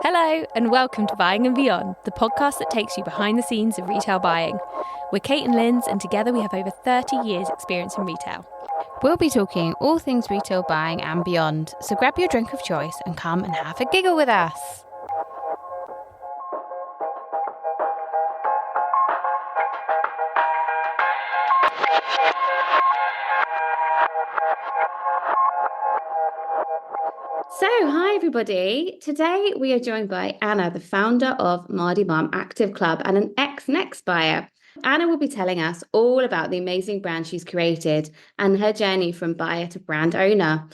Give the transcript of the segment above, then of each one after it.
Hello and welcome to Buying and Beyond, the podcast that takes you behind the scenes of retail buying. We're Kate and Linz, and together we have over 30 years experience in retail. We'll be talking all things retail buying and beyond, so grab your drink of choice and come and have a giggle with us. So, hi everybody. Today we are joined by Anna, the founder of Mardy Bum Active Club and an ex-Next buyer. Anna will be telling us all about the amazing brand she's created and her journey from buyer to brand owner.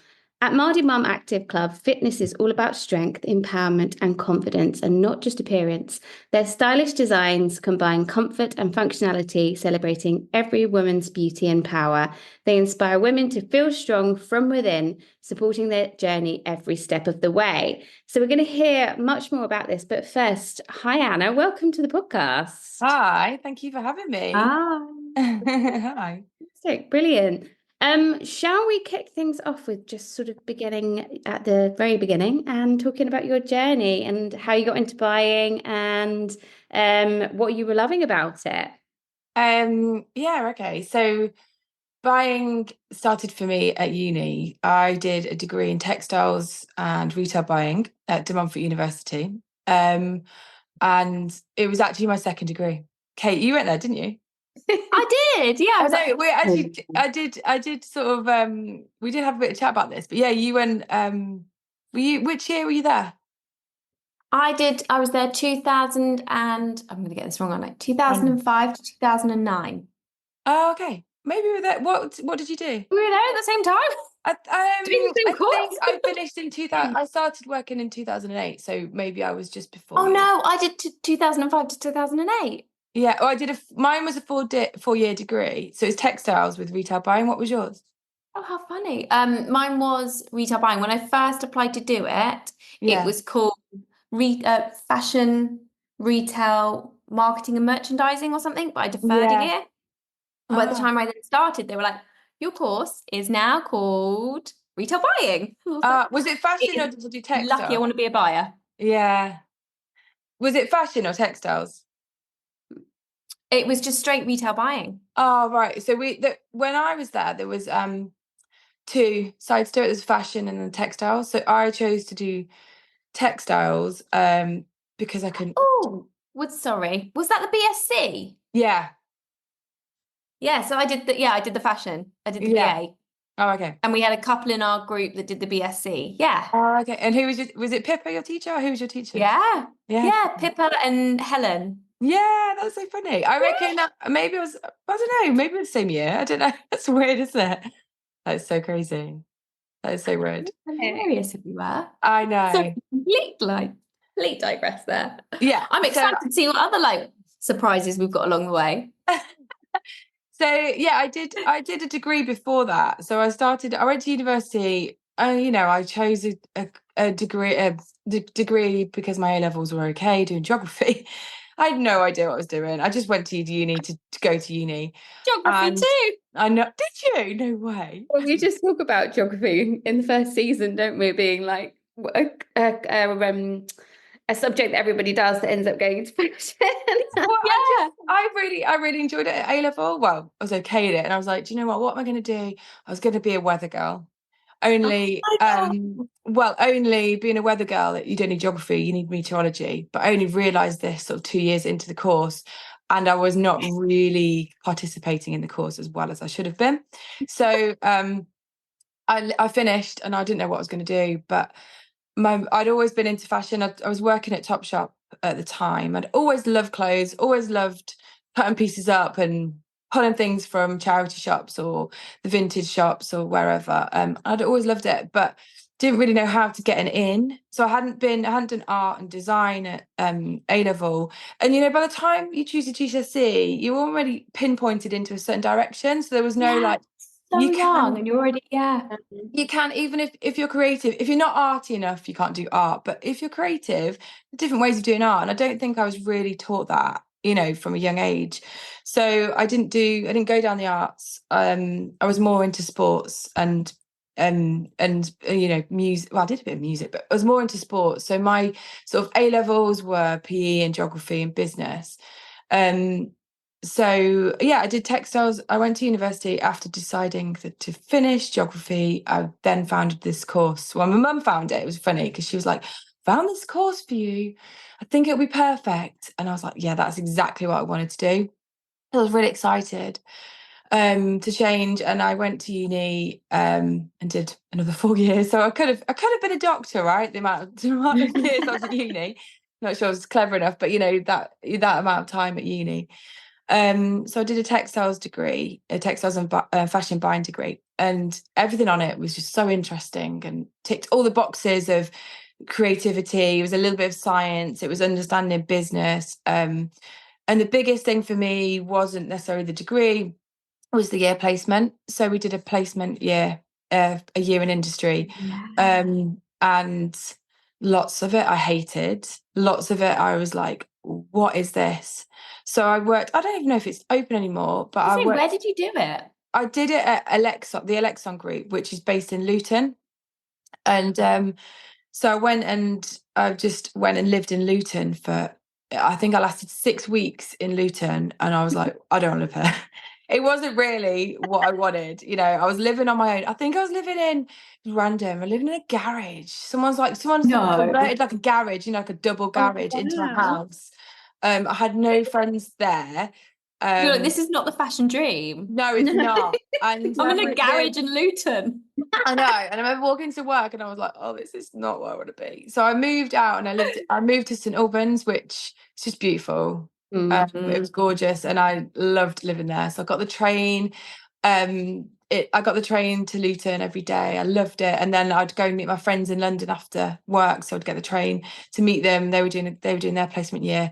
At Mardy Bum Active Club, fitness is all about strength, empowerment, and confidence, and not just appearance. Their stylish designs combine comfort and functionality, celebrating every woman's beauty and power. They inspire women to feel strong from within, supporting their journey every step of the way. So we're going to hear much more about this. But first, hi, Anna. Welcome to the podcast. Hi, thank you for having me. Hi. Hi. Brilliant. Shall we kick things off with just sort of beginning at the very beginning and talking about your journey and how you got into buying and what you were loving about it? Okay. So buying started for me at uni. I did a degree in textiles and retail buying at University. And it was actually my second degree. Kate, you went there, didn't you? I did, yeah. I did sort of we did have a bit of chat about this, but yeah, you went which year were you there? I was there 2000 and I'm going to get this wrong, aren't I? 2005 to 2009. Oh, okay. Maybe we were there. What did you do? We were there at the same time. I think I finished in 2000. I started working in 2008, so maybe I was just before. Oh no, I did 2005 to 2008. Yeah, well, mine was a 4-year degree, so it's textiles with retail buying. What was yours? Oh, how funny. Mine was retail buying. When I first applied to do it, It was called fashion, retail, marketing and merchandising or something, but I deferred a year. And by the time I then started, they were like, your course is now called retail buying. Was it fashion or did you do textiles? Lucky I want to be a buyer. Yeah. Was it fashion or textiles? It was just straight retail buying. Oh, right. So when I was there was two sides to it. There's fashion and then textiles. So I chose to do textiles because I couldn't. Oh, sorry. Was that the BSc? Yeah. Yeah, so I did the fashion. I did the BA. Oh, okay. And we had a couple in our group that did the BSc. Yeah. Oh, okay. And was it Pippa, your teacher, or who was your teacher? Yeah. Yeah, Pippa and Helen. Yeah, that's so funny. I reckon that maybe I don't know, maybe the same year. I don't know. That's weird, isn't it? That's so crazy. That is so weird. Hilarious if you were. I know. So complete digress there. Yeah. I'm excited to see what other surprises we've got along the way. So yeah, I did a degree before that. So I went to university. I chose a degree because my A-levels were okay doing geography. I had no idea what I was doing. I just went to uni to go to uni. Geography too. I know. Did you? No way. Well, we just talk about geography in the first season, don't we? Being like a subject that everybody does that ends up going into fashion. Well, yeah. I really enjoyed it at A-level. Well, I was okay at it, and I was like, do you know what? What am I going to do? I was going to be a weather girl. Only being a weather girl, you don't need geography, you need meteorology. But I only realised this sort of 2 years into the course, and I was not really participating in the course as well as I should have been. So I finished, and I didn't know what I was going to do. But I'd always been into fashion. I was working at Topshop at the time. I'd always loved clothes, always loved cutting pieces up and pulling things from charity shops or the vintage shops or wherever. I'd always loved it, but didn't really know how to get an in. So I hadn't done art and design at A-level. And by the time you choose a GCSE, you're already pinpointed into a certain direction. So there was no young and you're already you can, even if you're creative, if you're not arty enough, you can't do art. But if you're creative, different ways of doing art. And I don't think I was really taught that, from a young age. So I didn't go down the arts. I was more into sports and music. Well, I did a bit of music, but I was more into sports. So my sort of A levels were PE and geography and business. So yeah, I did textiles. I went to university after deciding to finish geography. I then founded this course. Well, my mum found it. It was funny because she was like, "Found this course for you. I think it'll be perfect." And I was like, "Yeah, that's exactly what I wanted to do." I was really excited to change, and I went to uni and did another 4 years. So I could have been a doctor, right? The amount of years I was at uni. Not sure I was clever enough, but that amount of time at uni. So I did a textiles degree, a textiles and fashion buying degree, and everything on it was just so interesting and ticked all the boxes of creativity. It was a little bit of science. It was understanding business. And the biggest thing for me wasn't necessarily the degree, was the year placement. So we did a placement year, a year in industry. And lots of it I hated. Lots of it I was like, what is this? So I worked, I don't even know if it's open anymore, but I worked. Where did you do it? I did it at the Alexon Group, which is based in Luton. And so I just went and lived in Luton for, I think I lasted 6 weeks in Luton, and I was like, I don't want to live here. It wasn't really what I wanted. I was living on my own. I think I was living in random. I lived in a garage. Someone's converted like a garage, like a double garage into a house. I had no friends there. You're like, this is not the fashion dream. No, it's not. And I'm in a garage in Luton. I know. And I remember walking to work and I was like, oh, this is not where I want to be. So I moved out and I moved to St Albans, which is just beautiful. It was gorgeous and I loved living there. So I got the train. I got the train to Luton every day. I loved it. And then I'd go and meet my friends in London after work. So I'd get the train to meet them. They were doing their placement year.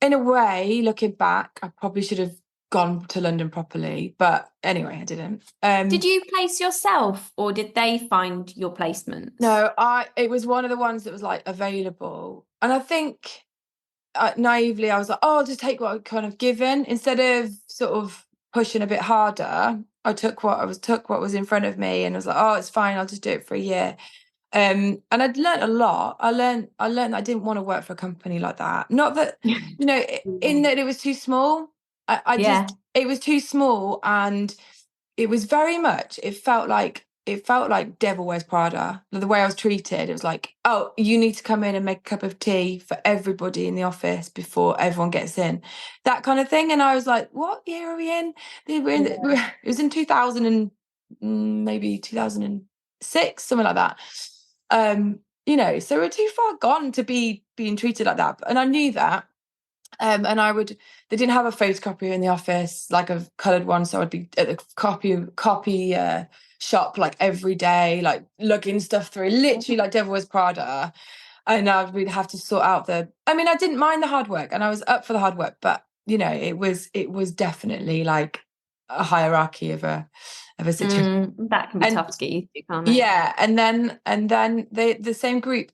In a way, looking back, I probably should have gone to London properly, but anyway, I didn't. Did you place yourself or did they find your placements? No, it was one of the ones that was like available, and I think naively I was like, oh, I'll just take what I'm kind of given instead of sort of pushing a bit harder. I took what was in front of me and was like, oh, it's fine, I'll just do it for a year. And I'd learned a lot. I learned that I didn't want to work for a company like that. Not that, in that it was too small. It was too small, and it was very much, it felt like Devil Wears Prada. The way I was treated, it was like, oh, you need to come in and make a cup of tea for everybody in the office before everyone gets in. That kind of thing. And I was like, what year are we in? It was in 2000 and maybe 2006, something like that. So we're too far gone to be being treated like that. And I knew that. And they didn't have a photocopier in the office, like a coloured one. So I'd be at the copy shop like every day, like lugging stuff through, literally like Devil Wears Prada. And we'd have to sort out I didn't mind the hard work and I was up for the hard work, but it was definitely like a hierarchy of a situation. That can be tough to get used to, can't it? Yeah. And then the same group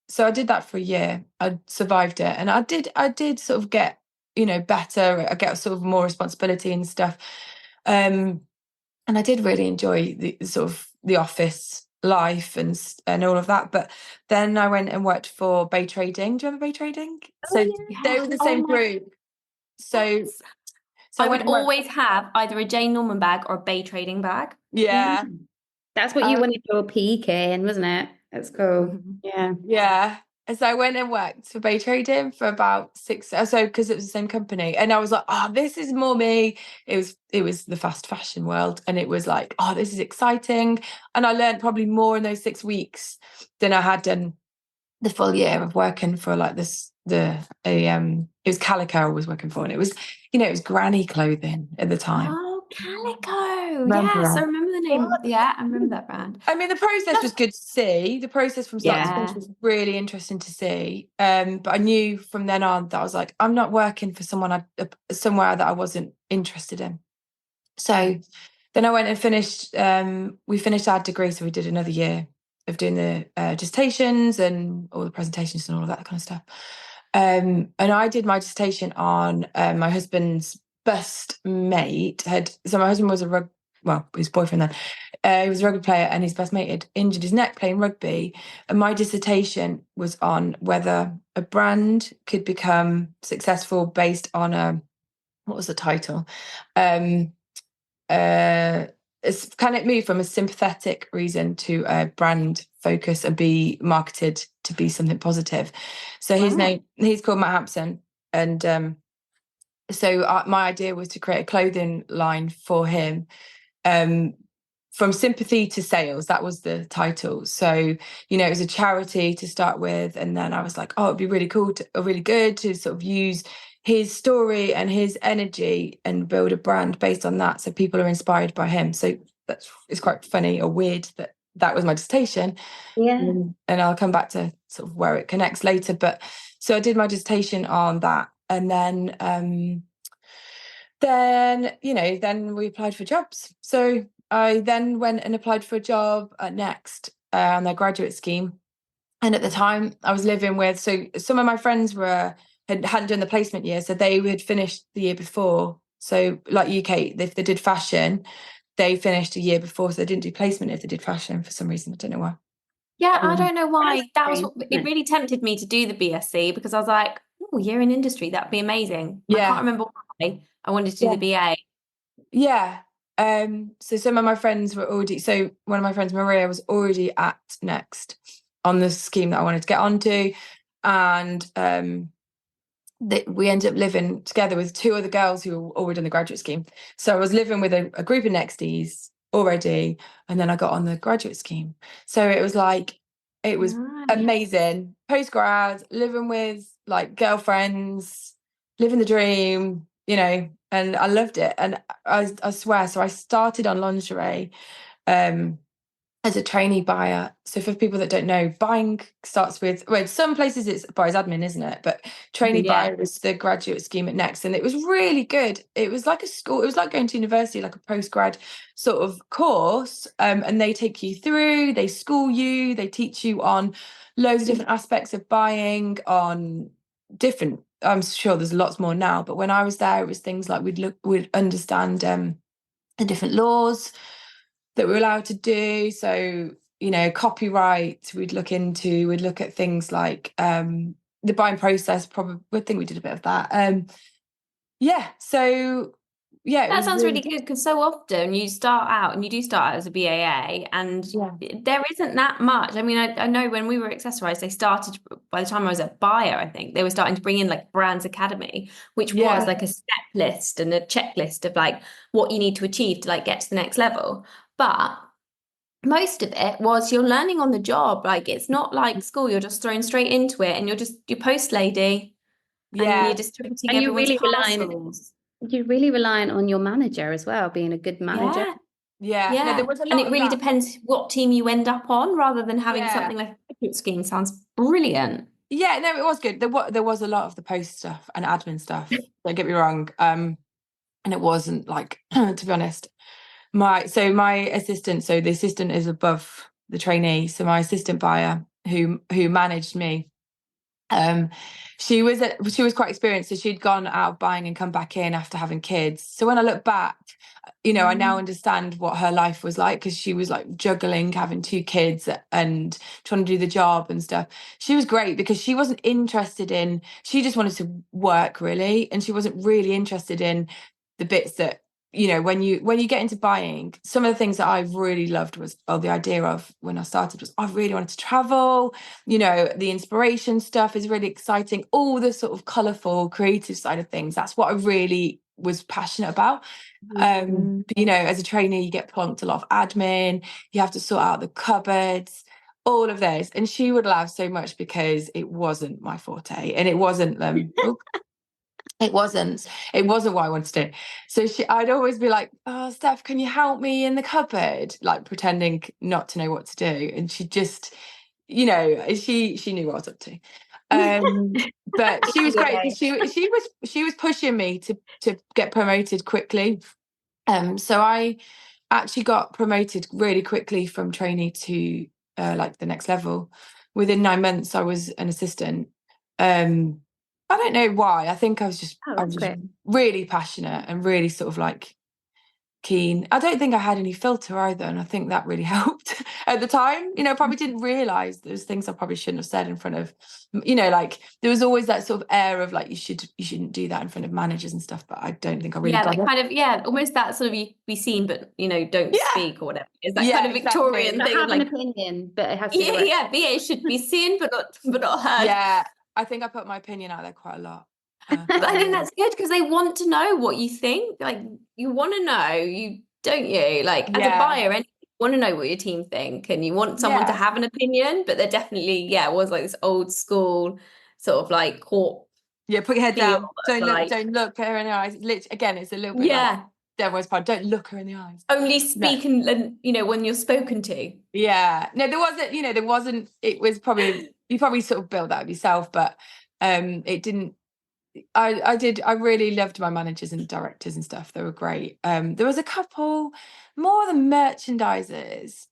so I did that for a year. I survived it, and I did sort of get, better. I get sort of more responsibility and stuff. And I did really enjoy the sort of the office life and all of that. But then I went and worked for Bay Trading. Do you remember Bay Trading? They were the same group. So I would always have either a Jane Norman bag or a Bay Trading bag. Yeah. That's what you wanted your PK in, wasn't it? That's cool. Yeah. And so I went and worked for Bay Trading for about 6 or so, because it was the same company. And I was like, oh, this is more me. It was the fast fashion world. And it was like, oh, this is exciting. And I learned probably more in those 6 weeks than I had done the full year of working for like this, it was Calico I was working for. And it was, it was granny clothing at the time. Oh, Calico. Yes, I remember the name. Yeah, I remember that brand. The process was good to see. The process from start to finish was really interesting to see. But I knew from then on that I was like, I'm not working for somewhere that I wasn't interested in. So then I went and finished. We finished our degree, so we did another year of doing the dissertations and all the presentations and all of that kind of stuff. And I did my dissertation on my husband's best mate. So my husband was a well, his boyfriend then, he was a rugby player, and his best mate had injured his neck playing rugby. And my dissertation was on whether a brand could become successful based on what was the title? Can it move from a sympathetic reason to a brand focus and be marketed to be something positive? So he's called Matt Hampson. And so my idea was to create a clothing line for him, from sympathy to sales. That was the title. So, it was a charity to start with. And then I was like, oh, it'd be really cool really good to sort of use his story and his energy and build a brand based on that. So people are inspired by him. So it's quite funny or weird that was my dissertation. Yeah. And I'll come back to sort of where it connects later. But so I did my dissertation on that. And then we applied for jobs. So I then went and applied for a job at Next on their graduate scheme. And at the time I was living with, so some of my friends hadn't done the placement year, so they had finished the year before. So like UK, if they did fashion, they finished a year before, so they didn't do placement if they did fashion for some reason. I don't know why. Yeah, I don't know why. It really tempted me to do the BSc, because I was like, oh, year in industry, that'd be amazing. Yeah. I can't remember why I wanted to do the BA. Yeah. So some of my friends were already, so one of my friends, Maria, was already at Next on the scheme that I wanted to get onto. And we ended up living together with two other girls who were already on the graduate scheme. So I was living with a group of Nexties already, and then I got on the graduate scheme. So it was amazing. Post-grad, living with like girlfriends, living the dream, and I loved it. And I swear, so I started on lingerie as a trainee buyer. So for people that don't know, buying starts with, well, some places it's buyer's admin, isn't it? But trainee buyer is the graduate scheme at Next. And it was really good. It was like a school. It was like going to university, like a post-grad sort of course. And they take you through, they school you, they teach you on loads of different aspects of buying, on different, I'm sure there's lots more now. But when I was there, it was things like we'd understand the different laws that we're allowed to do. So, copyright, we'd look at things like the buying process. Probably, I think we did a bit of that. That sounds really good, because so often you do start out as a BAA, and there isn't that much. I mean, I know when we were accessorized, they started, by the time I was at buyer, I think they were starting to bring in like Brands Academy, which was like a step list and a checklist of like what you need to achieve to like get to the next level. But most of it was you're learning on the job. Like, it's not like school, you're just thrown straight into it, and you're post lady, and you're distributing everyone's parcels. You're really reliant on your manager as well, being a good manager. Yeah. No, there was a lot, and it really depends what team you end up on, rather than having something like a graduate scheme. Sounds brilliant. Yeah, no, it was good. There was a lot of the post stuff and admin stuff. Don't get me wrong. And it wasn't like, to be honest, my assistant. So the assistant is above the trainee. So my assistant buyer who managed me, she was quite experienced. So she'd gone out of buying and come back in after having kids. So when I look back, I now understand what her life was like, because she was like juggling having two kids and trying to do the job and stuff. She was great because she wasn't interested in, she just wanted to work really, and she wasn't really interested in the bits that, when you get into buying, some of the things that I really loved was, the idea of when I started was I really wanted to travel, the inspiration stuff is really exciting, all the sort of colourful creative side of things, that's what I really was passionate about. As a trainee you get plonked a lot of admin, you have to sort out the cupboards, all of those, and she would laugh so much because it wasn't my forte, and it wasn't It wasn't what I wanted to do. So I'd always be like, oh, Steph, can you help me in the cupboard? Like pretending not to know what to do. And she just, she knew what I was up to. But she was great because she was pushing me to get promoted quickly. So I actually got promoted really quickly from trainee to like the next level. Within 9 months, I was an assistant. I don't know why. I think I was just really passionate and really sort of like keen. I don't think I had any filter either, and I think that really helped at the time. Probably didn't realise there's things I probably shouldn't have said in front of, like there was always that sort of air of like you shouldn't do that in front of managers and stuff. But I don't think I really got it. Kind of almost that sort of you be seen but don't speak or whatever. Is that kind of Victorian thing? Have an opinion, but it has to be BA should be seen but not heard. Yeah, I think I put my opinion out there quite a lot. But I think that's good because they want to know what you think. Like you want to know, don't you? Like as a buyer, you want to know what your team think, and you want someone to have an opinion. But they're definitely was like this old school sort of like court. Yeah, put your head down. Don't look her in the eyes. Again, it's a little bit like Devil's Part. Don't look her in the eyes. Only speak and when you're spoken to. Yeah. No, there wasn't. It was probably you probably sort of built that up yourself, but it didn't. I really loved my managers and directors and stuff. They were great. There was a couple more than merchandisers.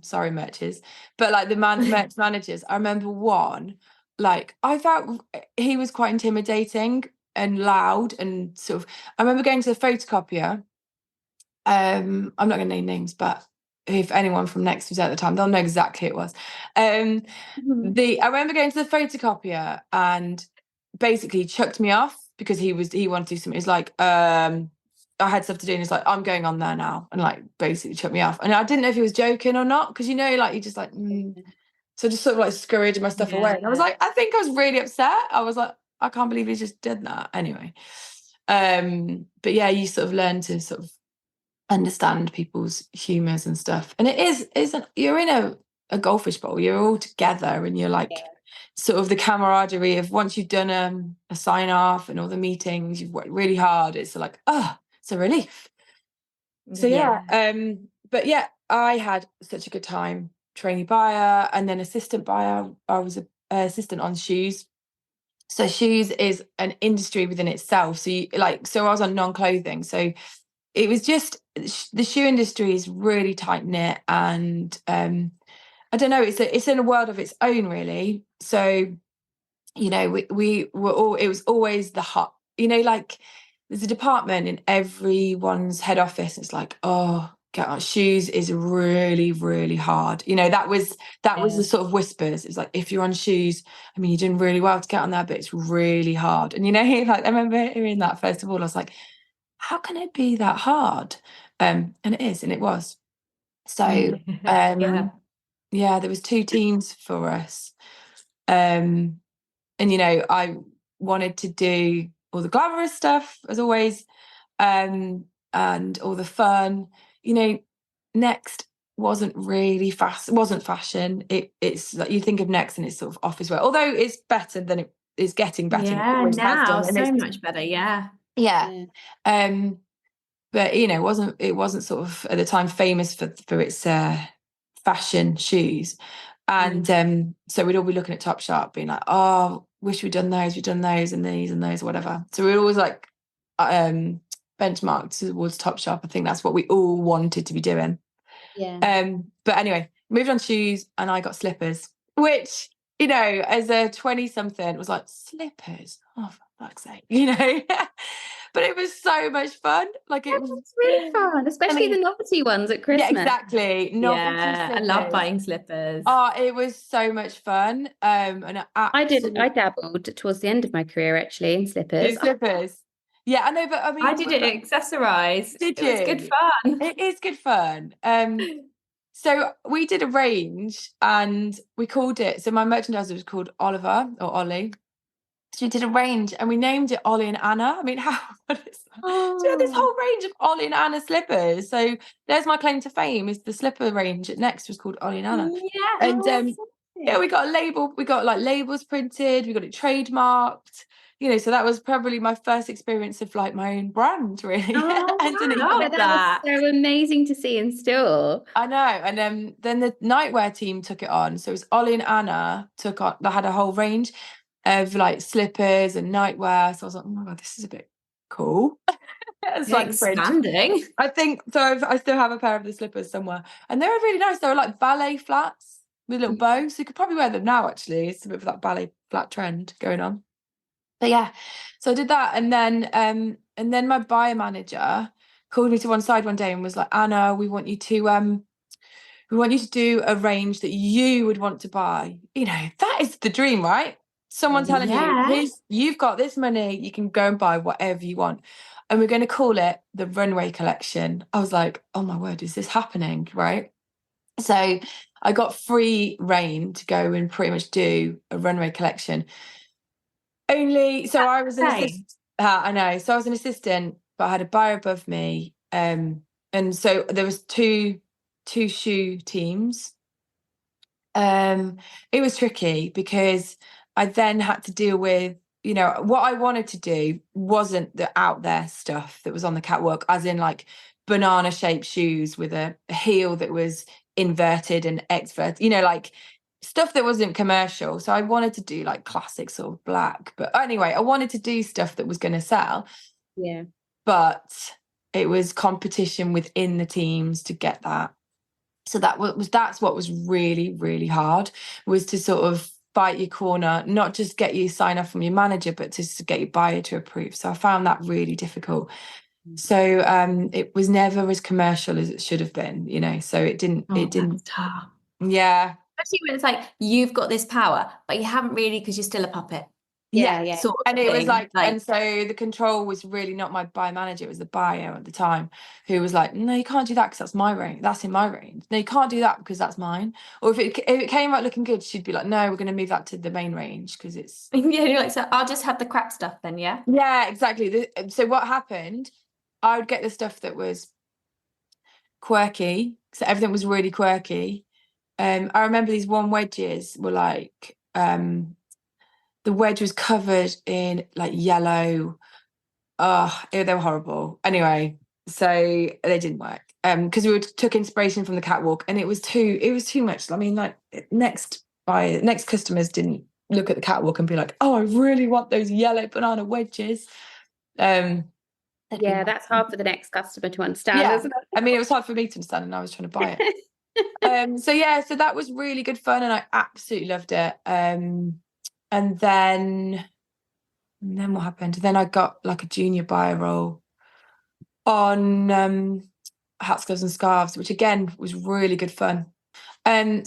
Sorry, merchers, but like the merch managers. I remember one. Like I felt he was quite intimidating and loud and sort of. I remember going to the photocopier. I'm not going to name names, but if anyone from Next was at the time, they'll know exactly who it was. I remember going to the photocopier and basically chucked me off because he wanted to do something. He's like, I had stuff to do, and he's like, I'm going on there now, and like basically chucked me off. And I didn't know if he was joking or not, because like you just like. So I just sort of like scurried my stuff away. And I was like, I think I was really upset. I was like, I can't believe he just did that. Anyway. But yeah, you sort of learn to sort of understand people's humours and stuff. And you're in a goldfish bowl, you're all together and you're like sort of the camaraderie of once you've done a sign off and all the meetings, you've worked really hard. It's like, it's a relief. So but yeah, I had such a good time. Trainee buyer and then assistant buyer. I was an assistant on shoes. So shoes is an industry within itself. So I was on non-clothing. So it was just the shoe industry is really tight knit, and I don't know. It's in a world of its own, really. So we were all. It was always the hot. Like there's a department in everyone's head office. It's like, get on shoes is really, really hard. That was the sort of whispers. It's like, if you're on shoes, I mean, you're doing really well to get on there, but it's really hard. And like I remember hearing that first of all, I was like, how can it be that hard? And it is, and it was. So there was 2 teams for us. And I wanted to do all the glamorous stuff as always, and all the fun. Next wasn't fashion. It's like you think of Next and it's sort of office wear, although it's better than it is getting better. Yeah, now so much better. Yeah. But it wasn't sort of at the time famous for its fashion shoes, and so we'd all be looking at Topshop, being like, oh, wish we'd done those, and these and those, or whatever. So we'd always like benchmarked towards Topshop. I think that's what we all wanted to be doing. But anyway, moved on shoes, and I got slippers, which as a 20-something was like, slippers, oh for fuck's sake, but it was so much fun. Like it was really fun, especially the novelty ones at Christmas. Yeah, exactly. I love buying slippers. Oh, it was so much fun. And I dabbled towards the end of my career actually in slippers. Yeah, I know, but I mean, I did it accessorize. Did you? It was good fun. It is good fun. So we did a range and we called it. So my merchandiser was called Oliver or Ollie. So we did a range and we named it Ollie and Anna. I mean, how fun is that? So this whole range of Ollie and Anna slippers. So there's my claim to fame, is the slipper range at Next was called Ollie and Anna. Yeah. And we got a label. We got like labels printed. We got it trademarked. So that was probably my first experience of like my own brand, really. Oh, that was so amazing to see in store. I know. And then the nightwear team took it on. So it was Ollie and Anna they had a whole range of like slippers and nightwear. So I was like, oh my God, this is a bit cool. It's like expanding. I think so. I still have a pair of the slippers somewhere, and they were really nice. They were like ballet flats with little bows. So you could probably wear them now. Actually, it's a bit of that ballet flat trend going on. But yeah, so I did that, and then my buyer manager called me to one side one day and was like, Anna, we want you to do a range that you would want to buy. You know, that is the dream, right? Someone telling you, you've got this money, you can go and buy whatever you want. And we're going to call it the runway collection. I was like, oh my word, is this happening? Right. So I got free reign to go and pretty much do a runway collection. So I was an assistant. I know. So I was an assistant, but I had a buyer above me. And so there was two shoe teams. It was tricky because I then had to deal with, you know, what I wanted to do wasn't the out there stuff that was on the catwalk, as in like banana shaped shoes with a heel that was inverted and exverted, you know, like stuff that wasn't commercial. So I wanted to do like classic sort of black. But anyway, I wanted to do stuff that was going to sell. Yeah. But it was competition within the teams to get that. So that's what was really, really hard, was to sort of fight your corner, not just get you sign off from your manager, but to get your buyer to approve. So I found that really difficult. So it was never as commercial as it should have been, you know. So it didn't. That's tough. Yeah. Especially when it's like, you've got this power, but you haven't really, because you're still a puppet. Yeah. Sort of and it thing. was like, and so the control was really not my buyer manager, it was the buyer at the time, who was like, no, you can't do that because that's my range, that's in my range. No, you can't do that because that's mine. Or if it came out looking good, she'd be like, no, we're going to move that to the main range because it's you're like, so I'll just have the crap stuff then. Yeah, exactly. So what happened, I would get the stuff that was quirky, so everything was really quirky. I remember these one wedges were like the wedge was covered in like yellow. Oh, they were horrible. Anyway, so they didn't work. Because we took inspiration from the catwalk, and it was too much. I mean, like next customers didn't look at the catwalk and be like, oh, I really want those yellow banana wedges. That's hard for the next customer to understand, isn't it? I mean, it was hard for me to understand, and I was trying to buy it. So that was really good fun, and I absolutely loved it. And then what happened? Then I got like a junior buyer role on hats, gloves, and scarves, which again was really good fun. I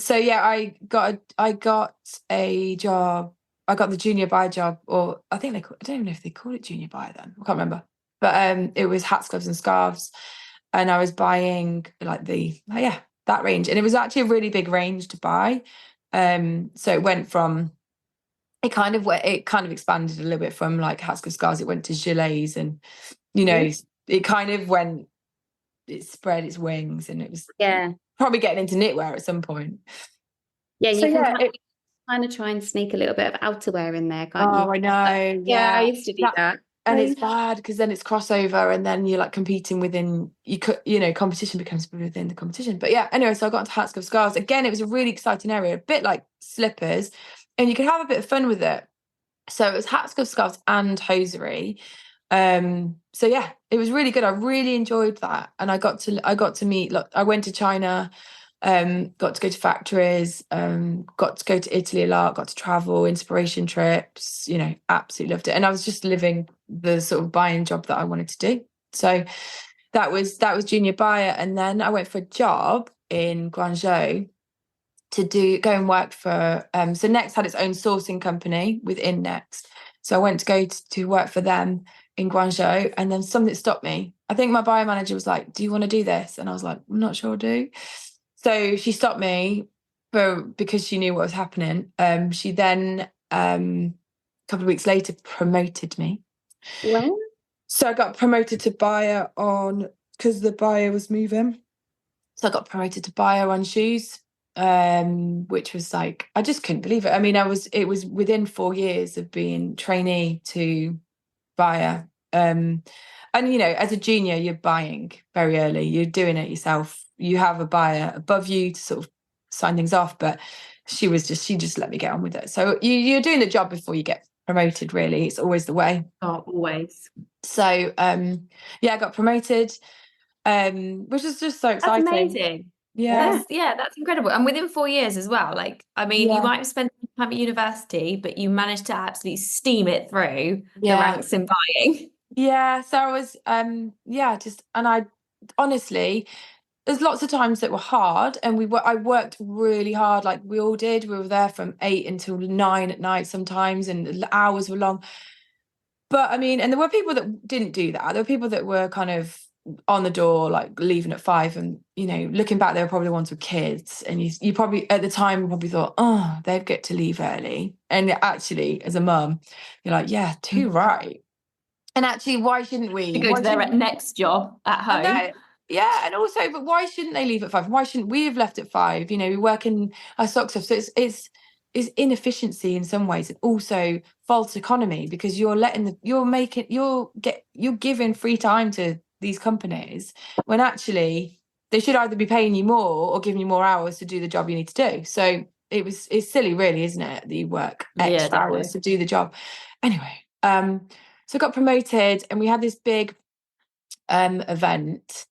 got a job. I got the junior buyer job, or I don't even know if they call it junior buyer then. I can't remember. But it was hats, gloves, and scarves, and I was buying like that range, and it was actually a really big range to buy. So it went from it kind of expanded a little bit from like hats, gloves, scarves. It went to gilets, and you know, it spread its wings, and it was probably getting into knitwear at some point. Yeah, you can kind of try and sneak a little bit of outerwear in there, can't you? Oh, I know. Yeah, I used to do that. And it's bad because then it's crossover, and then you're like competing within, competition becomes within the competition. But yeah, anyway, so I got into hats, gloves, scarves. Again, it was a really exciting area, a bit like slippers, and you could have a bit of fun with it. So it was hats, gloves, scarves, and hosiery. So yeah, it was really good. I really enjoyed that, and I got to meet. Look, I went to China, got to go to factories, got to go to Italy a lot, got to travel, inspiration trips. You know, absolutely loved it, and I was just living the sort of buying job that I wanted to do. So that was junior buyer, and then I went for a job in Guangzhou to go and work for. So Next had its own sourcing company within Next, so I went to go to work for them in Guangzhou, and then something stopped me. I think my buyer manager was like, do you want to do this? And I was like, I'm not sure I do. So she stopped me because she knew what was happening. She then a couple of weeks later promoted me. Well, so I got promoted to buyer because the buyer was moving. So I got promoted to buyer on shoes, which was like, I just couldn't believe it. I mean, it was within 4 years of being trainee to buyer. And as a junior, you're buying very early, you're doing it yourself, you have a buyer above you to sort of sign things off, but she just let me get on with it. So you're doing the job before you get promoted, really. It's always the way. Oh, always. So I got promoted, which is just so exciting. That's amazing. That's incredible. And within 4 years as well. Like, I mean, you might have spent time at university, but you managed to absolutely steam it through the ranks in buying. Yeah, so I was and honestly, there's lots of times that were hard, and I worked really hard, like we all did. We were there from 8 until 9 at night sometimes, and the hours were long. But I mean, and there were people that didn't do that. There were people that were kind of on the door, like leaving at 5, and looking back, they were probably the ones with kids, and you probably at the time probably thought, oh, they'd get to leave early. And actually, as a mum, you're like, yeah, too right. And actually, why shouldn't we? To go to their next job at home. Yeah, and also, but why shouldn't they leave at 5? Why shouldn't we have left at 5? We work in our socks off. So it's inefficiency in some ways, and also false economy, because you're giving free time to these companies when actually they should either be paying you more or giving you more hours to do the job you need to do. So it's silly, really, isn't it, that you work extra hours to do the job. Anyway, so I got promoted, and we had this big event.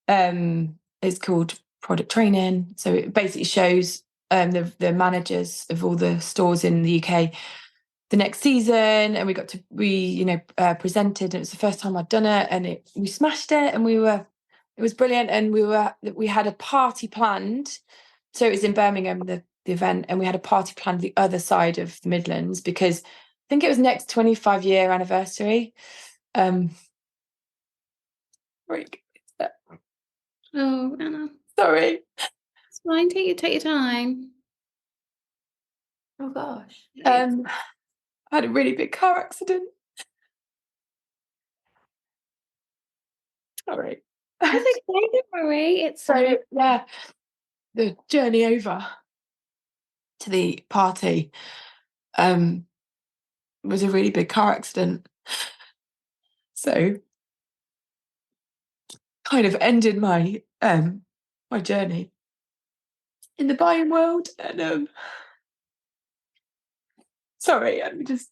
It's called product training. So it basically shows the managers of all the stores in the UK the next season, and we presented, and it was the first time I'd done it, and we smashed it, and it was brilliant, and we had a party planned. So it was in Birmingham, the event, and we had a party planned the other side of the Midlands, because I think it was next 25-year anniversary. Oh, Anna. Sorry. It's fine. Take your time. Oh gosh. I had a really big car accident. Sorry. That's okay, don't worry. It's so the journey over to the party was a really big car accident. So kind of ended my my journey in the buying world. And sorry, I'm just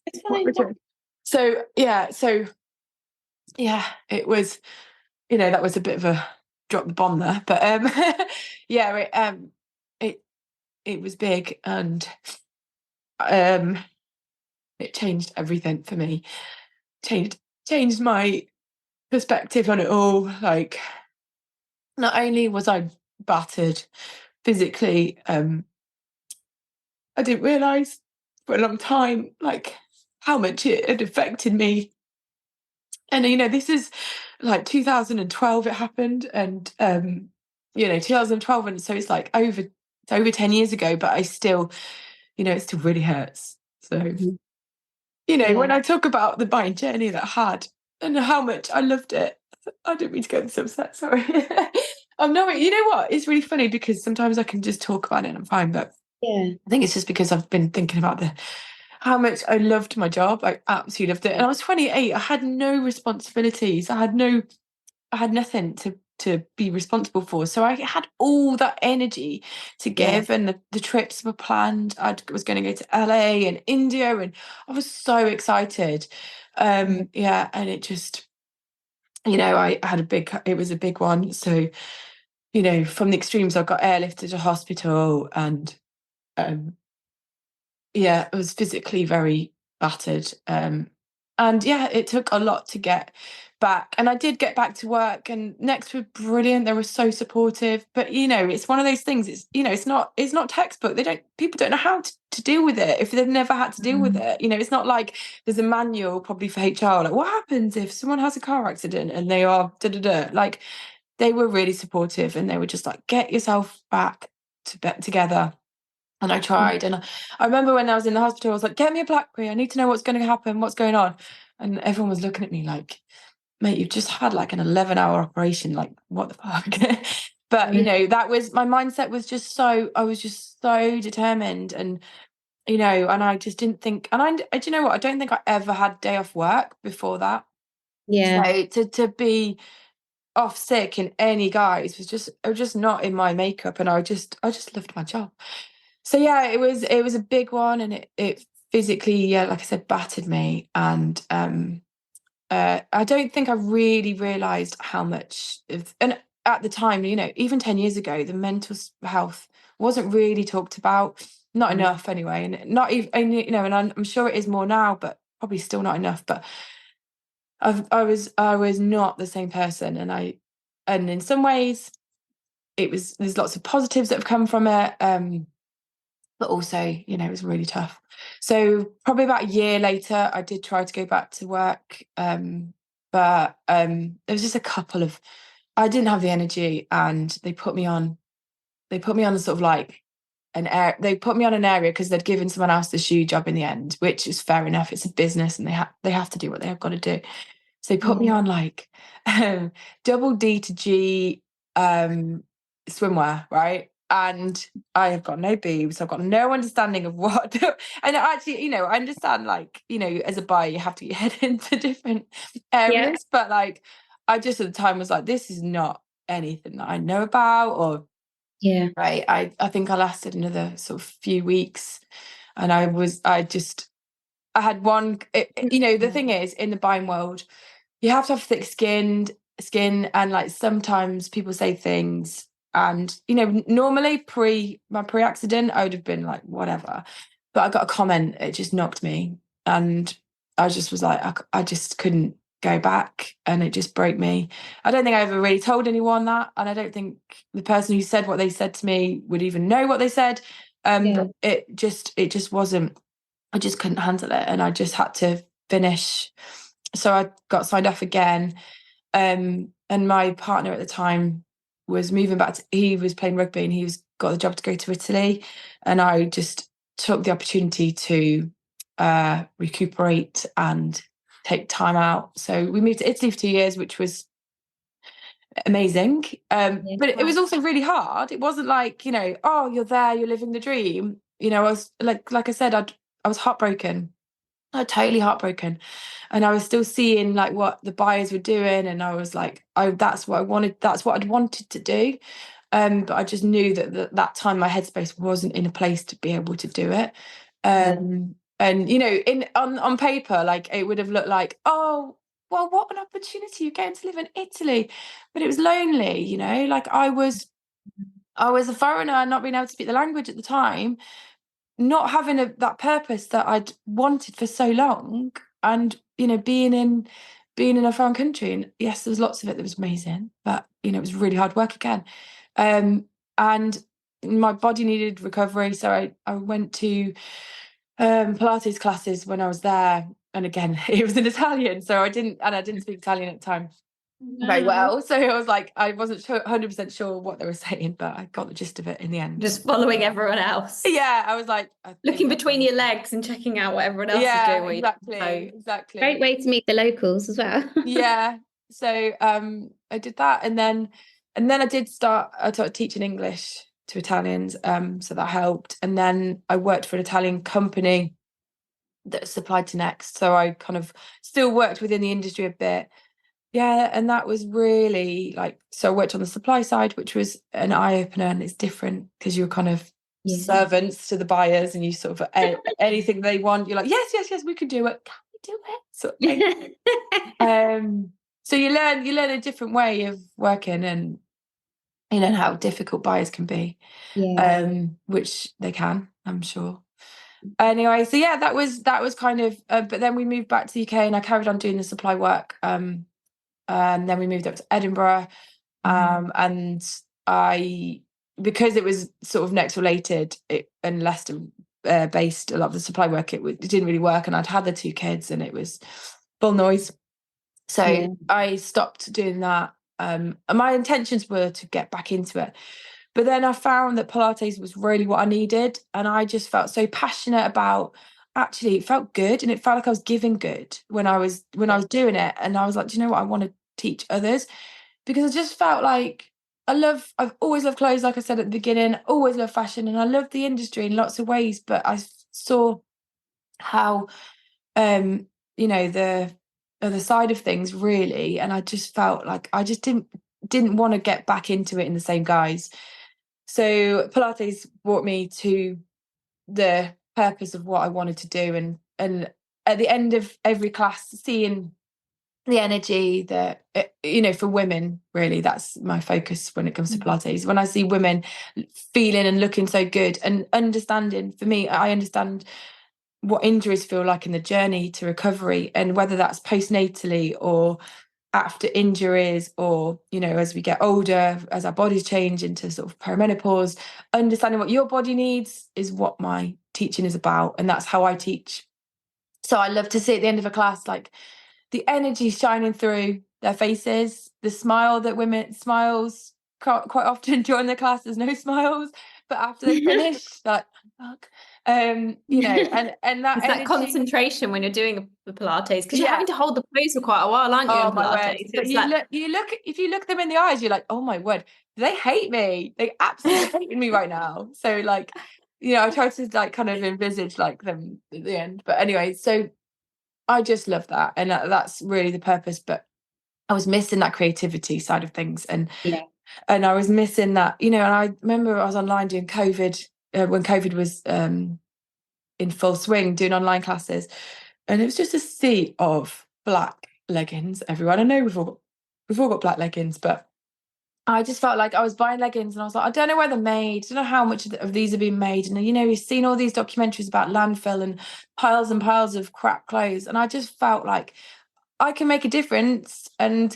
so it was, that was a bit of a drop the bomb there, but it was big, and it changed everything for me. Changed my perspective on it all. Like, not only was I battered physically, I didn't realise for a long time like how much it had affected me. And this is like 2012 it happened, and 2012, and so it's like over 10 years ago, but I still, it still really hurts. So when I talk about the buying journey that I had and how much I loved it, I didn't mean to get this upset, sorry. I'm not, you know what, it's really funny, because sometimes I can just talk about it and I'm fine, but I think it's just because I've been thinking about how much I loved my job. I absolutely loved it. And I was 28. I had no responsibilities. I had nothing to be responsible for. So I had all that energy to give, and the trips were planned. I was going to go to LA and India, and I was so excited. And it just, I had it was a big one. So, from the extremes, I got airlifted to hospital, and I was physically very battered. It took a lot to get back. And I did get back to work, and Next were brilliant. They were so supportive. But, it's one of those things. It's, it's not textbook. People don't know how to deal with it if they've never had to deal with it. It's not like there's a manual probably for HR. Like, what happens if someone has a car accident and they are da-da-da? Like, they were really supportive, and they were just like, get yourself back together. And I tried, and I remember when I was in the hospital, I was like, get me a BlackBerry. I need to know what's going to happen, what's going on. And everyone was looking at me like, mate, you've just had like an 11-hour operation. Like, what the fuck? But, that was, my mindset was I was just so determined. And, and I just didn't think, and do you know what? I don't think I ever had a day off work before that. Yeah. So to be off sick in any guise was just not in my makeup. And I just loved my job. So it was a big one, and it physically, like I said, battered me. And I don't think I really realised how much and at the time, even 10 years ago, the mental health wasn't really talked about, not enough anyway, and not even, and I'm sure it is more now, but probably still not enough. But I was not the same person, and I and in some ways there's lots of positives that have come from it, but also, you know, it was really tough. So probably about a year later, I did try to go back to work, but there was just a couple of, I didn't have the energy, and they put me on a sort of like they put me on an area because they'd given someone else the shoe job in the end, which is fair enough. It's a business and they have to do what they have got to do. So they put me on like double D to G swimwear, right? And I have got no boobs. I've got no understanding of what. And actually, you know, I understand, like, you know, as a buyer, you have to get head into different areas. But like, I just at the time was like, this is not anything that I know about, or right. I think I lasted another sort of few weeks, and I had one. You know, the thing is, in the buying world, you have to have thick skin, and like sometimes people say things, and you know, normally my pre-accident, I would have been like whatever, but I got a comment, it just knocked me, and I just was like, I just couldn't go back, and it just broke me. I don't think I ever really told anyone that, and I don't think the person who said what they said to me would even know what they said. But it just wasn't, I just couldn't handle it, and I just had to finish. So I got signed off again, and my partner at the time was moving back he was playing rugby, and he got the job to go to Italy, and I just took the opportunity to recuperate and take time out. So we moved to Italy for 2 years, which was amazing. But it was also really hard. It wasn't like, you know, oh, you're there, you're living the dream. You know, I was like I said, I was heartbroken. Totally heartbroken. And I was still seeing like what the buyers were doing, and I was like, that's what I'd wanted to do. But I just knew that time my headspace wasn't in a place to be able to do it. And you know, on paper, like it would have looked like, oh, well, what an opportunity, you're going to live in Italy. But it was lonely, you know, like I was a foreigner, not being able to speak the language at the time, not having that purpose that I'd wanted for so long, and you know, being in a foreign country. And yes, there was lots of it that was amazing, but you know, it was really hard work again. And my body needed recovery, so I went to Pilates classes when I was there, and again it was in Italian, so I didn't speak Italian at the time very well, so I was like, I wasn't 100% sure what they were saying, but I got the gist of it in the end. Just following everyone else. Yeah, I was like, looking between your legs and checking out what everyone else is doing. Exactly. Great way to meet the locals as well. Yeah. So I did that, and then I started teaching English to Italians, so that helped. And then I worked for an Italian company that supplied to Next, so I kind of still worked within the industry a bit. Yeah, and that was really like, so I worked on the supply side, which was an eye-opener, and it's different because you're kind of servants to the buyers, and you sort of anything they want, you're like, yes, we can do it. Can we do it? Sort of thing. So you learn a different way of working, and you learn how difficult buyers can be, which they can, I'm sure. Anyway, so yeah, that was kind of, but then we moved back to the UK, and I carried on doing the supply work. And then we moved up to Edinburgh, and because it was sort of Next related, and Leicester based, a lot of the supply work, it didn't really work, and I'd had the 2 kids, and it was full noise. So I stopped doing that. And my intentions were to get back into it. But then I found that Pilates was really what I needed. And I just felt so passionate about, actually, it felt good. And it felt like I was giving good when I was doing it. And I was like, do you know what? I want to teach others, because I just felt like I've always loved clothes. Like I said at the beginning, always loved fashion. And I love the industry in lots of ways. But I saw how, you know, the other side of things really, and I just felt like I just didn't want to get back into it in the same guise. So Pilates brought me to the purpose of what I wanted to do, and at the end of every class, seeing the energy that, you know, for women, really, that's my focus when it comes to Pilates. When I see women feeling and looking so good, and understanding, for me, I understand what injuries feel like in the journey to recovery, and whether that's postnatally or after injuries, or, you know, as we get older, as our bodies change into sort of perimenopause, understanding what your body needs is what my teaching is about. And that's how I teach. So I love to see at the end of a class, like the energy shining through their faces, the smile that women smiles quite often during the class. There's no smiles, but after they finish, like, fuck. You know, and that it's energy, that concentration when you're doing the Pilates, because you're yeah. having to hold the pose for quite a while, aren't you? Oh In my Pilates, word! But you look, if you look them in the eyes, you're like, oh my word, they hate me. They absolutely hating me right now. So like, you know, I try to like kind of envisage like them at the end. But anyway, so I just love that, and that's really the purpose. But I was missing that creativity side of things, and I was missing that, you know. And I remember I was online doing COVID when COVID was in full swing, doing online classes, and it was just a sea of black leggings everywhere. I know we've all got black leggings, but I just felt like I was buying leggings and I was like, I don't know where they're made. I don't know how much of these are being made. And, you know, we've seen all these documentaries about landfill and piles of crap clothes. And I just felt like I can make a difference. And,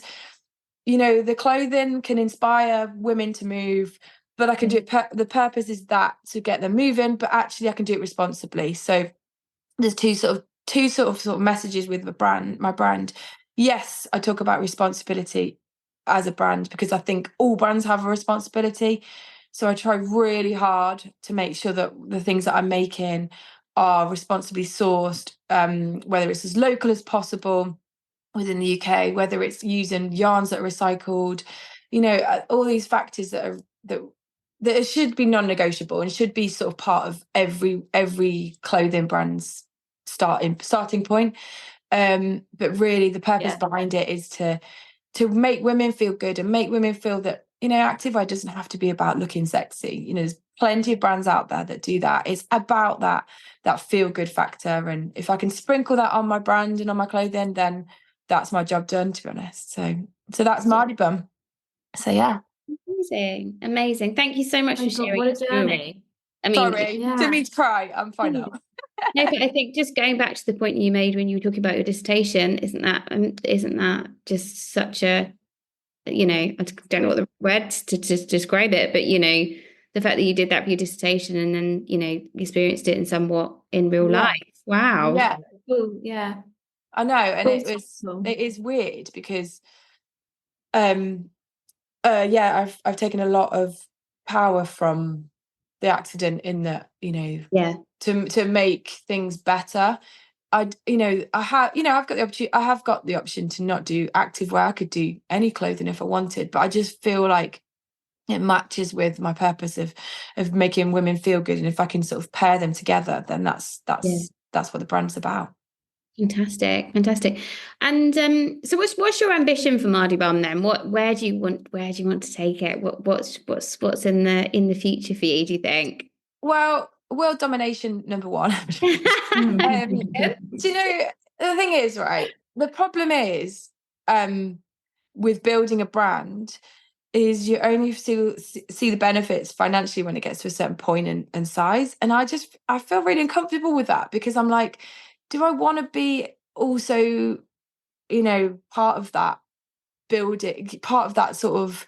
you know, the clothing can inspire women to move, but I can do it. The purpose is that to get them moving, but actually I can do it responsibly. So there's two sort of messages with my brand. Yes, I talk about responsibility as a brand because I think all brands have a responsibility. So I try really hard to make sure that the things that I'm making are responsibly sourced, whether it's as local as possible within the UK, whether it's using yarns that are recycled, you know, all these factors that it should be non-negotiable and should be sort of part of every clothing brand's starting point. But really the purpose behind it is to make women feel good and make women feel that, you know, activewear doesn't have to be about looking sexy. You know, there's plenty of brands out there that do that. It's about that feel good factor. And if I can sprinkle that on my brand and on my clothing, then that's my job done, to be honest. So that's Mardy Bum. So yeah. Amazing. Thank you so much for sharing. What a journey. I mean, sorry, didn't mean to cry. I'm fine now. No, but I think just going back to the point you made when you were talking about your dissertation, isn't that just such a, you know, I don't know what the words to describe it, but, you know, the fact that you did that for your dissertation and then, you know, experienced it in real life. Wow. Yeah. Cool. Yeah. I know. And it is weird because I've taken a lot of power from the accident in that, you know, to make things better. I've got the option to not do activewear. I could do any clothing if I wanted, but I just feel like it matches with my purpose of making women feel good. And if I can sort of pair them together, then that's what the brand's about. Fantastic. And so what's your ambition for Mardy Bum then? Where do you want to take it? What's in the future for you, do you think? Well, world domination, number one. Do you know, the thing is, right, the problem is with building a brand is you only see the benefits financially when it gets to a certain point and size. And I feel really uncomfortable with that because I'm like, do I want to be also, you know, part of that building, part of that sort of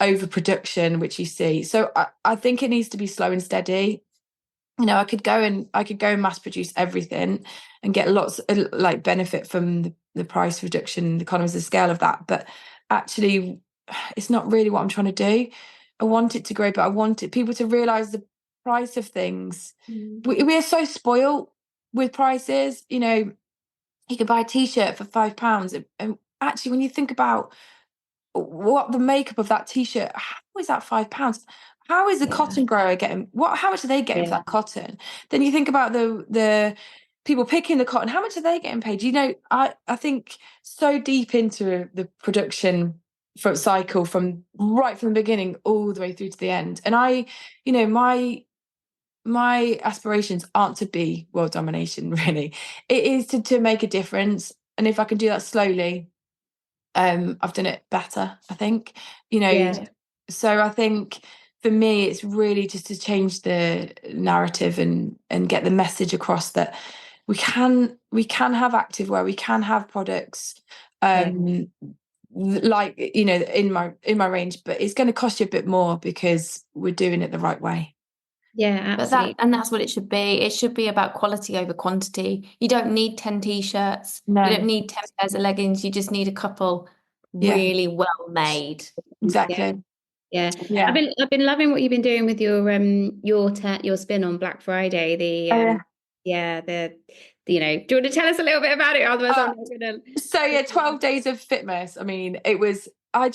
overproduction which you see? So I think it needs to be slow and steady. You know, I could go and mass produce everything and get lots of like benefit from the price reduction, the economies of scale of that. But actually, it's not really what I'm trying to do. I want it to grow, but I want people to realize the price of things. We are so spoiled with prices. You know, you can buy a t-shirt for £5, and actually, when you think about what the makeup of that t-shirt, how is that £5? How is the cotton grower getting how much are they getting for that cotton? Then you think about the people picking the cotton, how much are they getting paid? You know, I think so deep into the production cycle from the beginning all the way through to the end. And my aspirations aren't to be world domination, really. It is to make a difference. And if I can do that slowly, I've done it better, I think. You know, so I think for me, it's really just to change the narrative and get the message across that we can have activewear, we can have products like, you know, in my range, but it's going to cost you a bit more because we're doing it the right way. Yeah, absolutely. And that's what it should be. It should be about quality over quantity. You don't need 10 t-shirts. No. You don't need 10 pairs of leggings. You just need a couple really well made. Exactly. Yeah. I've been loving what you've been doing with your spin on Black Friday. You know, do you want to tell us a little bit about it? Otherwise, I'm not gonna. 12 days of fitness. I mean, it was. I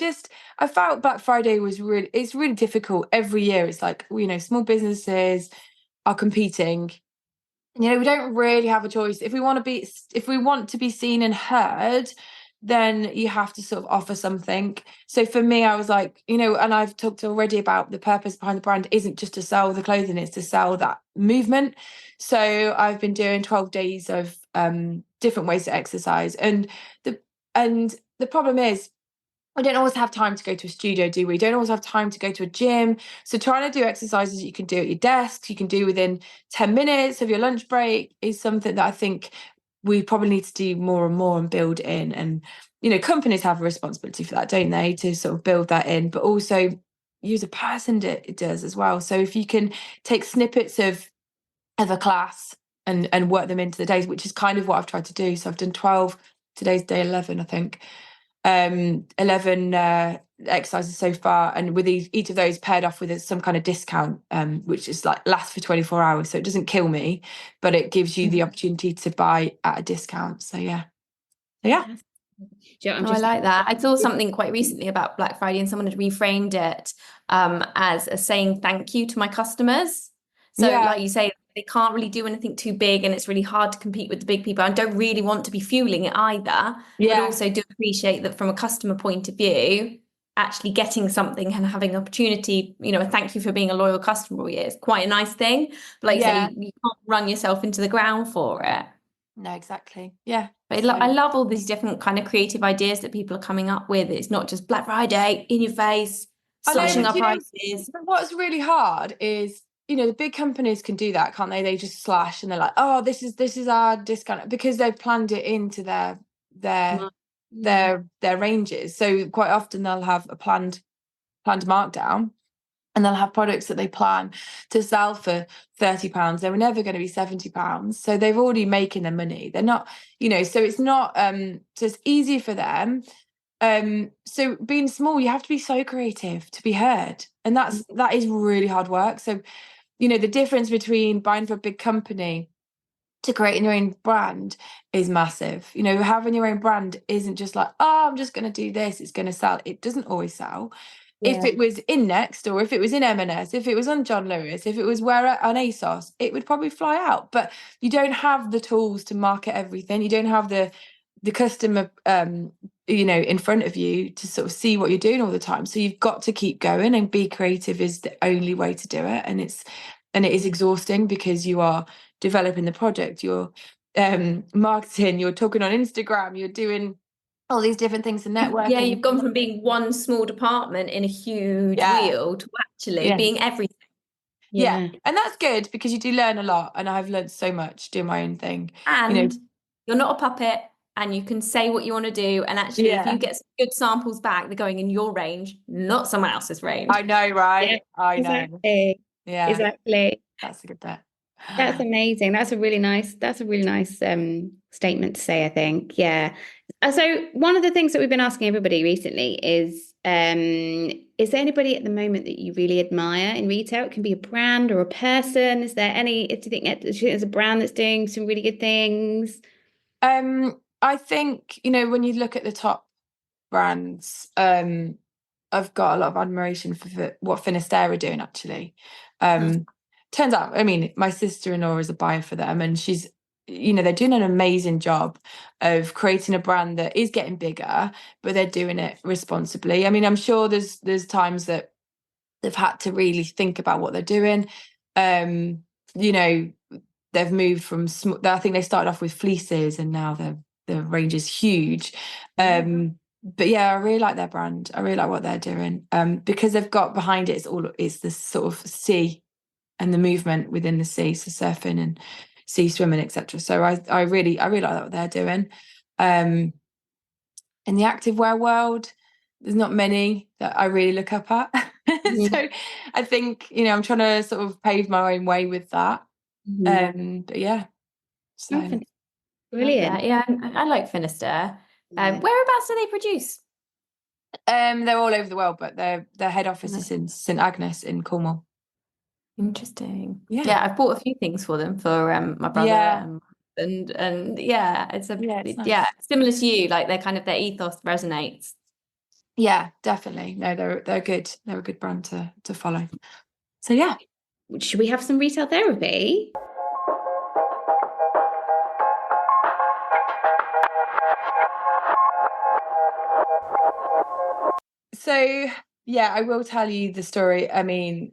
felt Black Friday was it's really difficult every year. It's like, you know, small businesses are competing. You know, we don't really have a choice. If we want to be seen and heard, then you have to sort of offer something. So for me, I was like, you know, and I've talked already about the purpose behind the brand isn't just to sell the clothing, it's to sell that movement. So I've been doing 12 days of different ways to exercise. And the problem is, we don't always have time to go to a studio, do we? Don't always have time to go to a gym. So trying to do exercises you can do at your desk, you can do within 10 minutes of your lunch break is something that I think we probably need to do more and more and build in. And, you know, companies have a responsibility for that, don't they? To sort of build that in, but also you as a person it does as well. So if you can take snippets of a class and work them into the days, which is kind of what I've tried to do. So I've done 12, today's day 11, I think. 11 exercises so far, and with each of those paired off with some kind of discount, which is like lasts for 24 hours, so it doesn't kill me, but it gives you the opportunity to buy at a discount. So yeah. I like that. I saw something quite recently about Black Friday, and someone had reframed it as a saying thank you to my customers. So like you say, they can't really do anything too big, and it's really hard to compete with the big people. I don't really want to be fueling it either, but also do appreciate that from a customer point of view, actually getting something and having an opportunity, you know, a thank you for being a loyal customer is quite a nice thing. But like you say, you can't run yourself into the ground for it. No, exactly. Yeah. But I love all these different kind of creative ideas that people are coming up with. It's not just Black Friday in your face, slashing up prices. But what's really hard is, you know, the big companies can do that, can't they? They just slash and they're like, oh, this is our discount, because they've planned it into their ranges. So quite often they'll have a planned markdown, and they'll have products that they plan to sell for £30. They were never going to be £70. So they've already making their money. They're not, you know, so it's not so it's easy for them. So being small, you have to be so creative to be heard. And that is really hard work. So, you know, the difference between buying for a big company to creating your own brand is massive. You know, having your own brand isn't just like, oh, I'm just going to do this, it's going to sell. It doesn't always sell. If it was in Next, or if it was in M&S, if it was on John Lewis, if it was on ASOS, it would probably fly out. But you don't have the tools to market everything. You don't have the customer, you know, in front of you to sort of see what you're doing all the time. So you've got to keep going, and be creative is the only way to do it. And it is exhausting, because you are developing the product, you're marketing, you're talking on Instagram, you're doing all these different things and networking. Yeah, you've gone from being one small department in a huge wheel to actually being everything. Yeah, and that's good, because you do learn a lot, and I've learned so much doing my own thing. And you know, you're not a puppet, and you can say what you want to do. And actually, if you get some good samples back, they're going in your range, not someone else's range. I know, right? Yeah, I know. Exactly. Yeah, exactly. That's a good bit. That's amazing. That's a really nice statement to say, I think. Yeah. So one of the things that we've been asking everybody recently is there anybody at the moment that you really admire in retail? It can be a brand or a person. Is there any, do you think there's a brand that's doing some really good things? I think, you know, when you look at the top brands, I've got a lot of admiration for what Finisterre are doing, actually. Turns out, I mean, my sister-in-law is a buyer for them, and she's, you know, they're doing an amazing job of creating a brand that is getting bigger, but they're doing it responsibly. I mean, I'm sure there's times that they've had to really think about what they're doing. You know, they've moved from I think they started off with fleeces, and now the range is huge. But yeah, I really like their brand. I really like what they're doing, because they've got behind it, it's this sort of sea and the movement within the sea, so surfing and sea swimming, etc. So I really like what they're doing. in the activewear world, there's not many that I really look up at. So I think, I'm trying to sort of pave my own way with that. But yeah. So Brilliant. Yeah, I like Finisterre. Whereabouts do they produce? They're all over the world, but their head office is in St Agnes in Cornwall. Interesting. Yeah, I've bought a few things for them for my brother and yeah, it's nice. Similar to you, like their ethos resonates. Yeah, definitely. No, they're good. They're a good brand to follow. So yeah. Should we have some retail therapy? So yeah, I will tell you the story. I mean,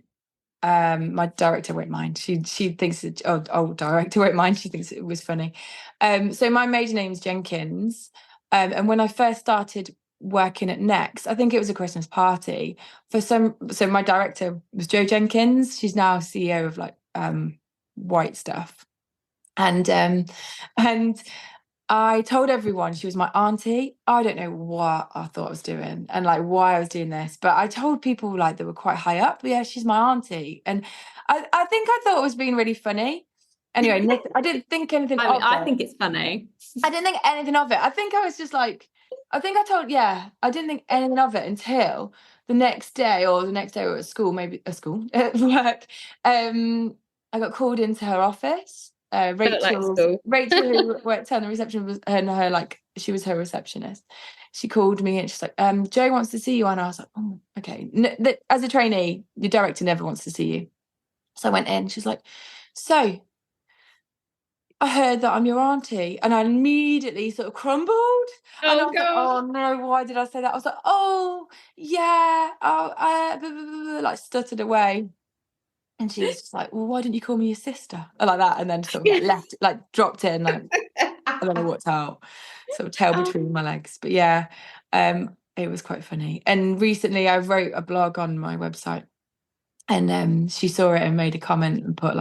my director won't mind. She thinks director won't mind. She thinks it was funny. So my maiden name's Jenkins. And when I first started working at Next, I think it was a Christmas party. So my director was Jo Jenkins. She's now CEO of White Stuff. And I told everyone she was my auntie. I don't know what I thought I was doing and why I was doing this, but I told people that were quite high up, yeah, she's my auntie. And I think I thought it was being really funny. Anyway, I didn't think anything of it. I think it's funny. I didn't think anything of it. I think I was just I didn't think anything of it until the next day we were at school, maybe at school, at work. I got called into her office. Rachel, who worked on the reception, was she was her receptionist. She called me and she's like, Jo wants to see you. And I was like, oh, okay. As a trainee, your director never wants to see you. So I went in. She's like, so I heard that I'm your auntie. And I immediately sort of crumbled. And I was like, oh no, why did I say that? I was like, oh yeah, stuttered away. And she was just like, well, why didn't you call me your sister? Like that. And then sort of left, dropped in, and then I walked out, sort of tail between my legs. But yeah, it was quite funny. And recently I wrote a blog on my website, and she saw it and made a comment and put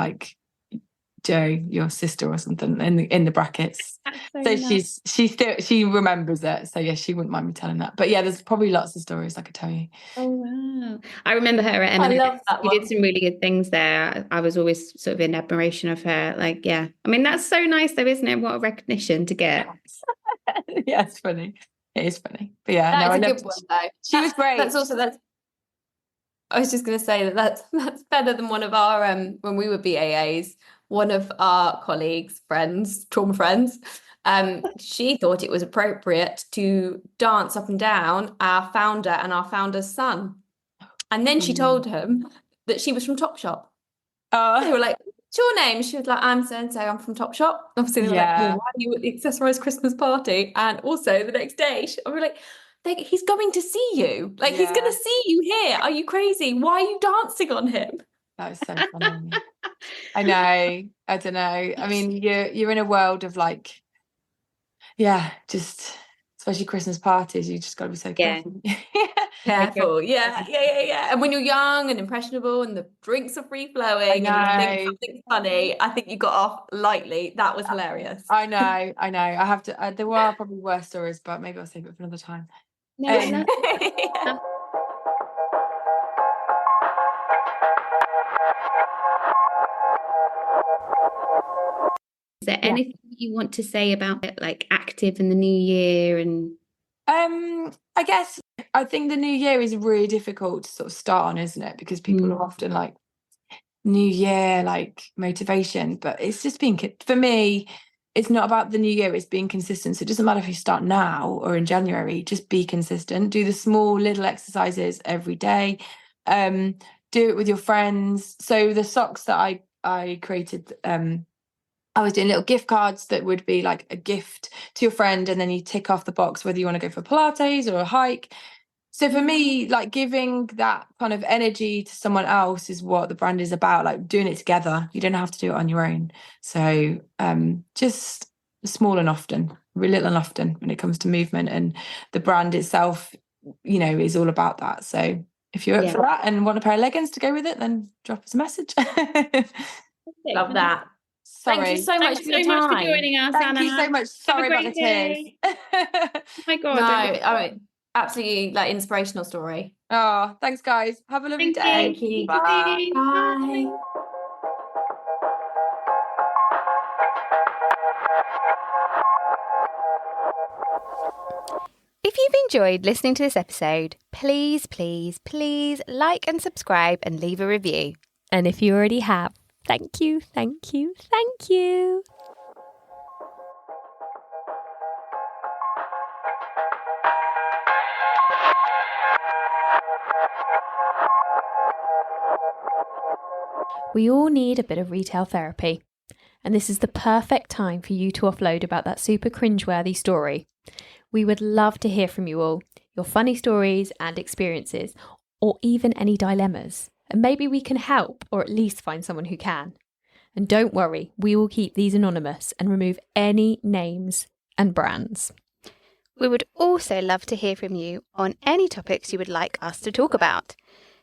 Jo, your sister or something in the brackets. So nice. she remembers it. So yeah, she wouldn't mind me telling that. But yeah, there's probably lots of stories I could tell you. Oh wow. I remember her at M&S. I love that one. She did some really good things there. I was always sort of in admiration of her. I mean, that's so nice though, isn't it? What a recognition to get. Yeah, it's funny. It is funny. But yeah, that's a good one though. She was great. I was just going to say that's better than one of our when we were BAAs. One of our colleagues, trauma friends, she thought it was appropriate to dance up and down our founder and our founder's son. And then she told him that she was from Topshop. Oh. They were like, what's your name? She was like, I'm so-and-so, I'm from Topshop. Obviously, they were like, well, why are you at the accessorised Christmas party? And also the next day, we were like, he's going to see you. He's going to see you here. Are you crazy? Why are you dancing on him? That was so funny. I know. I don't know. I mean, you're in a world of just especially Christmas parties. You just got to be so careful. Careful. Yeah. And when you're young and impressionable, and the drinks are free flowing, and you think something's funny, I think you got off lightly. That was hilarious. I know. I have to. There are probably worse stories, but maybe I'll save it for another time. No. Is there anything you want to say about it, active in the new year? And I guess I think the new year is really difficult to sort of start on, isn't it? Because people are often new year, motivation, but it's just for me, it's not about the new year, it's being consistent. So it doesn't matter if you start now or in January, just be consistent. Do the small little exercises every day. Do it with your friends. So the socks that I created, I was doing little gift cards that would be a gift to your friend, and then you tick off the box whether you want to go for Pilates or a hike. So for me, giving that kind of energy to someone else is what the brand is about, doing it together. You don't have to do it on your own. So just small and often, little and often when it comes to movement, and the brand itself, is all about that. So if you're up for that and want a pair of leggings to go with it, then drop us a message. Love that. Sorry. Thank you so much for your time. Thanks so much for joining us, Thank Anna. you so much. Sorry about the tears. Oh my God. No, I mean, absolutely like inspirational story. Oh, thanks, guys. Have a lovely day. Thank you. Bye. Bye. If you've enjoyed listening to this episode, please, please, please like and subscribe and leave a review. And if you already have, thank you, thank you, thank you. We all need a bit of retail therapy, and this is the perfect time for you to offload about that super cringeworthy story. We would love to hear from you all, your funny stories and experiences, or even any dilemmas. And maybe we can help, or at least find someone who can. And don't worry, we will keep these anonymous and remove any names and brands. We would also love to hear from you on any topics you would like us to talk about.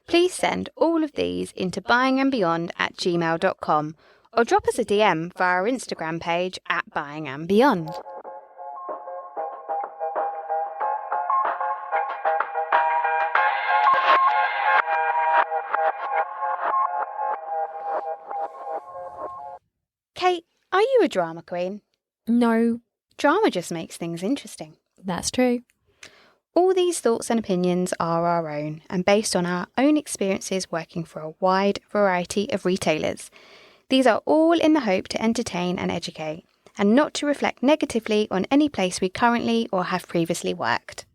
Please send all of these into buyingandbeyond@gmail.com or drop us a DM via our Instagram page @buyingandbeyond. Kate, are you a drama queen? No, Drama just makes things interesting. that's true. All these thoughts and opinions are our own and based on our own experiences working for a wide variety of retailers. These are all in the hope to entertain and educate, and not to reflect negatively on any place we currently or have previously worked.